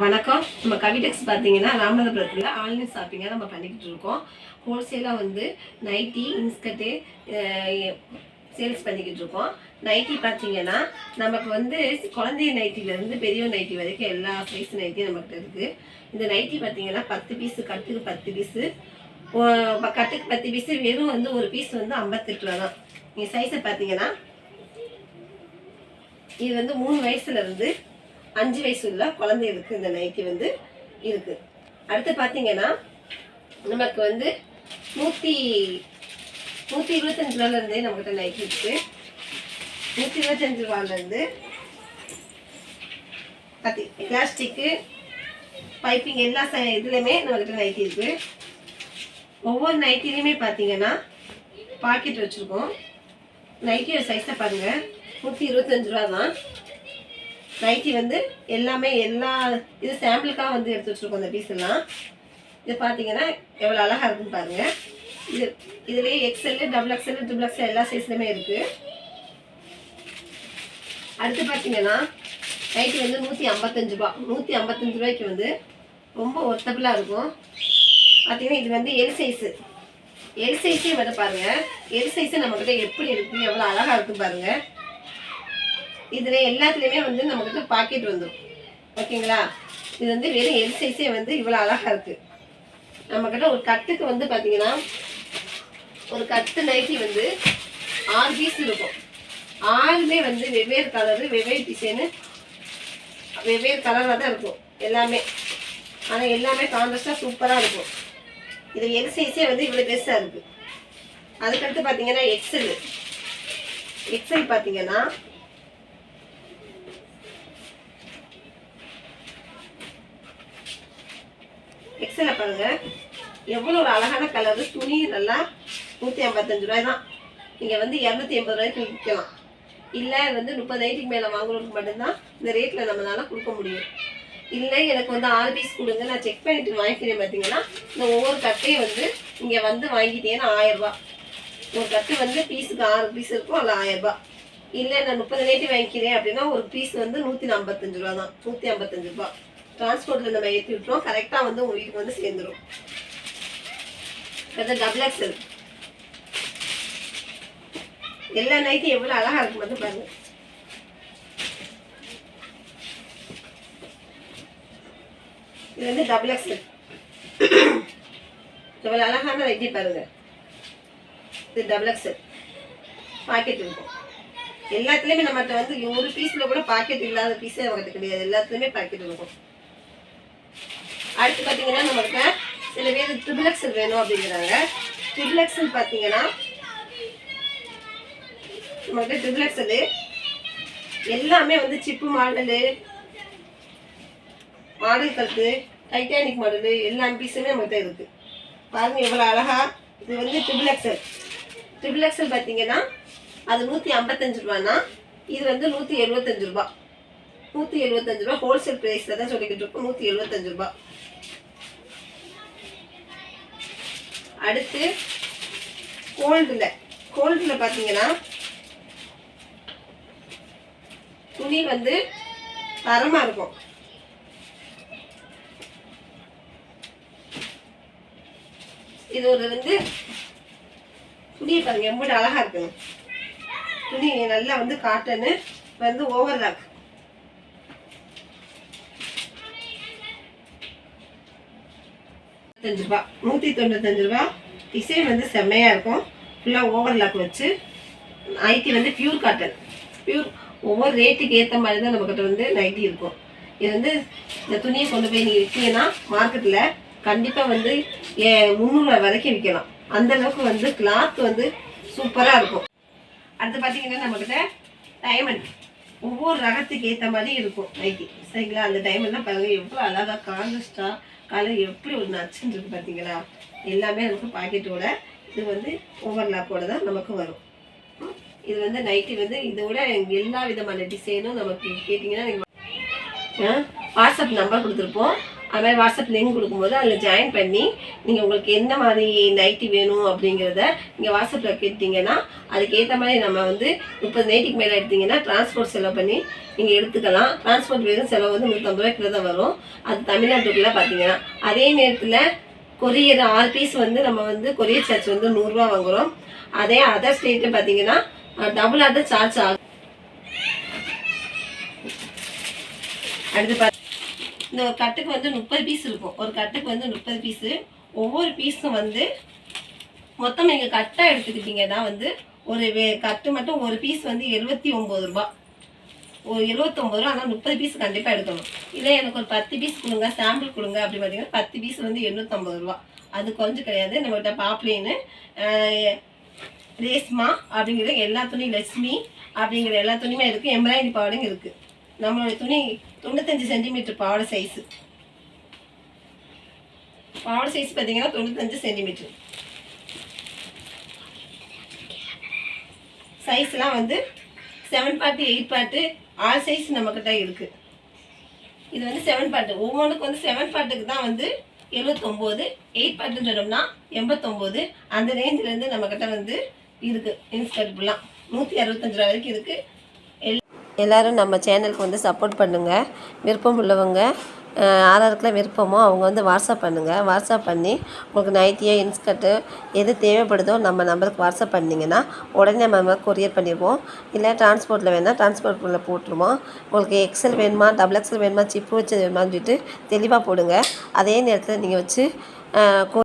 வணக்கம். நம்ம கவிடெக்ஸ் பார்த்தீங்கன்னா ராமநாதபுரத்தில் ஆன்லைன் ஷாப்பிங்காக நம்ம பண்ணிக்கிட்டு இருக்கோம். ஹோல்சேலாக வந்து நைட்டி இன்ஸ்கர்ட்டு சேல்ஸ் பண்ணிக்கிட்டு இருக்கோம். நைட்டி பார்த்தீங்கன்னா நமக்கு வந்து குழந்தைய நைட்டிலேருந்து பெரிய நைட்டி வரைக்கும் எல்லா சைஸ் நைட்டியும் நம்மகிட்ட இருக்குது. இந்த நைட்டி பார்த்தீங்கன்னா 10 பீஸு, கட்டுக்கு 10 பீஸு, கட்டுக்கு 10 பீஸு, வெறும் வந்து ஒரு பீஸ் வந்து 58 ரூபா தான். நீங்கள் சைஸை பார்த்தீங்கன்னா இது வந்து 3 வயசுலேருந்து 5 வயசு உள்ள குழந்தைகளுக்கு இந்த நைட்டி வந்து இருக்கு. அடுத்து பார்த்தீங்கன்னா நமக்கு வந்து 125 ரூபாயிலேருந்தே நம்மகிட்ட நைட்டி இருக்கு. 125 ரூபாயிலேருந்து எலாஸ்டிக்கு பைப்பிங் எல்லா இதுலையுமே நம்மகிட்ட நைட்டி இருக்கு. ஒவ்வொரு நைட்டிலையுமே பார்த்தீங்கன்னா பாக்கெட் வச்சுருக்கோம். நைட்டியோட சைஸை பாருங்கள், 125 ரூபா தான். நைட்டி வந்து எல்லாமே இது சாம்பிளுக்காக வந்து எடுத்து வச்சுருக்கோம். அந்த பீஸ் எல்லாம் இது பார்த்தீங்கன்னா எவ்வளோ அழகாக இருக்குன்னு பாருங்கள். இதுலேயே XL, XXL, XXL எல்லா சைஸ்லையுமே இருக்குது. அடுத்து பார்த்தீங்கன்னா நைட்டி வந்து 155 ரூபா. 155 ரூபாய்க்கு வந்து ரொம்ப ஒர்த்தபிளாக இருக்கும். பார்த்தீங்கன்னா இது வந்து எல் சைஸே வந்து பாருங்கள். எல் சைஸு நம்மக்கிட்ட எப்படி இருக்குது, எவ்வளோ அழகாக இருக்குன்னு பாருங்கள். இதில் எல்லாத்துலேயுமே வந்து நம்மக்கிட்ட பாக்கெட் வந்துடும். ஓகேங்களா? இது வந்து வெறும் எல் சைஸே வந்து இவ்வளோ அழகாக இருக்குது. நம்மக்கிட்ட ஒரு கட்டுக்கு வந்து பார்த்தீங்கன்னா ஒரு கட்டு நைட்டி வந்து 6 பீஸ் இருக்கும். 6மே வந்து வெவ்வேறு கலரு, வெவ்வேறு டிசைனு, வெவ்வேறு கலராக தான் இருக்கும் எல்லாமே. ஆனால் எல்லாமே கான்ட்ராஸ்டாக சூப்பராக இருக்கும். இது எல் சைஸே வந்து இவ்வளோ பெருசாக இருக்குது. அதுக்கடுத்து பார்த்தீங்கன்னா எக்ஸல் பார்த்தீங்கன்னா எக்ஸலை பாருங்கள், எவ்வளோ ஒரு அழகான கலரு. துணி நல்லா 155 ரூபாய் தான். நீங்கள் வந்து 280 ரூபாய்க்கு விற்கலாம். இல்லை வந்து 30 நைட்டுக்கு மேலே வாங்குறதுக்கு மட்டும்தான் இந்த ரேட்டில் நம்மளால கொடுக்க முடியும். இல்லை எனக்கு வந்து 6 பீஸ் கொடுங்க, நான் செக் பண்ணிட்டு வாங்கிக்கிறேன். பார்த்தீங்கன்னா இந்த ஒவ்வொரு கட்டையும் வந்து இங்கே வந்து வாங்கிட்டீங்கன்னா 1000 ரூபா. ஒரு கட்டு வந்து பீஸுக்கு 6 பீஸ் இருக்கும், அதில் 1000 ரூபா. இல்லை நான் 30 நைட்டு வாங்கிக்கிறேன் அப்படின்னா ஒரு பீஸ் வந்து 155 ரூபா தான். 155 ரூபா டிரான்ஸ்போர்ட்டில் நம்ம ஏற்றி விட்டுருவோம். கரெக்டாக வந்து உங்கள் வீட்டுக்கு வந்து சேர்ந்துடும். XXL எல்லா நைட்டும் எவ்வளோ அழகாக இருக்கும் மட்டும் பாருங்க. இது வந்து XXL எவ்வளோ அழகான நைட்டி பாருங்க. இது XXL பாக்கெட் இருக்கும். எல்லாத்துலேயுமே நம்மகிட்ட வந்து ஒரு பீஸில் கூட பாக்கெட் இல்லாத பீஸே நம்மகிட்ட கிடையாது. எல்லாத்துலேயுமே பாக்கெட் இருக்கும். அடுத்து பார்த்தீங்கன்னா நம்மகிட்ட சில பேர் XXL வேணும் அப்படிங்கிறாங்க. XXL பார்த்தீங்கன்னா நம்மகிட்ட XXL எல்லாமே வந்து சிப்பு மாடல் கழுத்து, டைட்டானிக் மாடலு எல்லா பீஸுமே நம்மகிட்ட இருக்கு. பாருங்க எவ்வளோ அழகா. இது வந்து XXL பார்த்தீங்கன்னா அது 155 ரூபானா, இது வந்து 175 ரூபா. 175 ரூபா ஹோல்சேல் ப்ரைஸில் தான் சொல்லிக்கிட்டு இருக்கோம். 175 ரூபா. அடுத்து கோல்டில் பார்த்தீங்கன்னா துணி வந்து தரமாக இருக்கும். இது ஒரு வந்து துணியை பாருங்க எவ்வளோ அழகாக இருக்குங்க. துணி நல்லா வந்து காட்டனு வந்து ஓவர்லாக். ரூபா 195 ரூபா. டிசைன் வந்து செம்மையாக இருக்கும். ஃபுல்லாக ஓவர்லாக் வச்சு நைட்டி வந்து பியூர் காட்டன். ஒவ்வொரு ரேட்டுக்கு ஏற்ற மாதிரி தான் நம்மக்கிட்ட வந்து நைட்டி இருக்கும். இது வந்து இந்த துணியை கொண்டு போய் நீங்கள் விற்றீங்கன்னா மார்க்கெட்டில் கண்டிப்பாக வந்து 300 ரூபா வரைக்கும் விற்கலாம். அந்தளவுக்கு வந்து கிளாத் வந்து சூப்பராக இருக்கும். அடுத்து பார்த்தீங்கன்னா நம்மக்கிட்ட டைமண்ட் ஒவ்வொரு ரகத்துக்கு ஏற்ற மாதிரி இருக்கும் நைட்டி. சரிங்களா? அந்த டைமண்ட்லாம் பாருங்கள் எவ்வளோ அழகாக கான்ட்ராஸ்டாக கலர் எப்படி ஒரு நச்சுன்னு இருக்குது பார்த்தீங்களா? எல்லாமே நமக்கு பாக்கெட்டோட இது வந்து ஓவர்லாப்போட தான் நமக்கு வரும். இது வந்து நைட்டி வந்து இதோட எல்லா விதமான டிசைனும் நமக்கு கேட்டிங்கன்னா நீங்கள் வாட்ஸ்அப் நம்பர் கொடுத்துருப்போம். அது மாதிரி வாட்ஸ்அப் லிங்க் கொடுக்கும்போது அதில் ஜாயின் பண்ணி நீங்கள் உங்களுக்கு எந்த மாதிரி நைட்டி வேணும் அப்படிங்கிறத நீங்கள் வாட்ஸ்அப்பில் கேட்டிங்கன்னா அதுக்கேற்ற மாதிரி நம்ம வந்து 30 நைட்டிக்கு மேலே எடுத்திங்கன்னா டிரான்ஸ்போர்ட் செலவு பண்ணி நீங்கள் எடுத்துக்கலாம். டிரான்ஸ்போர்ட் வெறும் செலவு வந்து 150 ரூபாய்க்குள்ள தான் வரும். அது தமிழ்நாட்டுக்குள்ளே பார்த்தீங்கன்னா. அதே நேரத்தில் கொரியர் 6 பீஸ் வந்து நம்ம வந்து கொரியர் சார்ஜ் வந்து 100 ரூபா வாங்குகிறோம். அதே அதர் ஸ்டேட்டு பார்த்தீங்கன்னா டபுளாக தான் சார்ஜ் ஆகும். அடுத்து இந்த ஒரு கட்டுக்கு வந்து 30 பீஸ் இருக்கும். ஒரு கட்டுக்கு வந்து 30 பீஸு. ஒவ்வொரு பீஸும் வந்து மொத்தம் நீங்கள் கட்டாக எடுத்துக்கிட்டிங்கன்னா வந்து ஒரு கட்டு மட்டும் ஒரு பீஸ் வந்து 79 ரூபா. ஒரு 79 ரூபா. ஆனால் 30 பீஸ் கண்டிப்பாக எடுக்கணும். இல்லை எனக்கு ஒரு 10 பீஸ் கொடுங்க, சாம்பிள் கொடுங்க அப்படி பார்த்தீங்கன்னா 10 பீஸ் வந்து 850 ரூபா. அது கொஞ்சம் கிடையாது. நம்மகிட்ட பாப்ளின்னு ரேஸ்மா அப்படிங்கிற எல்லா துணியும், லட்சுமி அப்படிங்கிற எல்லா துணியுமே இருக்குது. எம்ப்ராய்டரி பாவாடையும் இருக்குது. நம்மளுடைய துணி 95 சென்டிமீட்டர் பாவாடை சைஸு. பாவாடை சைஸ் பார்த்தீங்கன்னா 95 சென்டிமீட்டர். சைஸ்லாம் வந்து 7 பார்ட்டு 8 பார்ட்டு ஆல் சைஸ் நம்மக்கிட்ட இருக்குது. இது வந்து 7 பார்ட்டு. ஒவ்வொன்றுக்கு வந்து 7 பார்ட்டுக்கு தான் வந்து 79, 8 பார்ட்டுன்னு சொன்னோம்னா 89. அந்த ரேஞ்சிலேருந்து நம்மக்கிட்ட வந்து இருக்குது. இன்ஸ்கர்ட் ஃபுல்லாக 165 ரூபா வரைக்கும் இருக்குது. எல்லோரும் நம்ம சேனலுக்கு வந்து சப்போர்ட் பண்ணுங்கள். விருப்பம் உள்ளவங்க யாராருக்கெல்லாம் விருப்பமோ அவங்க வந்து வாட்ஸ்அப் பண்ணுங்கள். வாட்ஸ்அப் பண்ணி உங்களுக்கு நைட்டியோ இன்ஸ்கர்ட்டு எது தேவைப்படுதோ நம்ம நம்பருக்கு வாட்ஸ்அப் பண்ணிங்கன்னா உடனே நம்ம கொரியர் பண்ணிடுவோம். இல்லை டிரான்ஸ்போர்ட்டில் வேணால் டிரான்ஸ்போர்ட்டில் போட்டுருவோம். உங்களுக்கு எக்ஸல் வேணுமா, டபுள் எக்ஸல் வேணுமா, சிப்பு வச்சு வேணுமான்னு சொல்லிட்டு தெளிவாக போடுங்க. அதே நேரத்தில் நீங்கள் வச்சு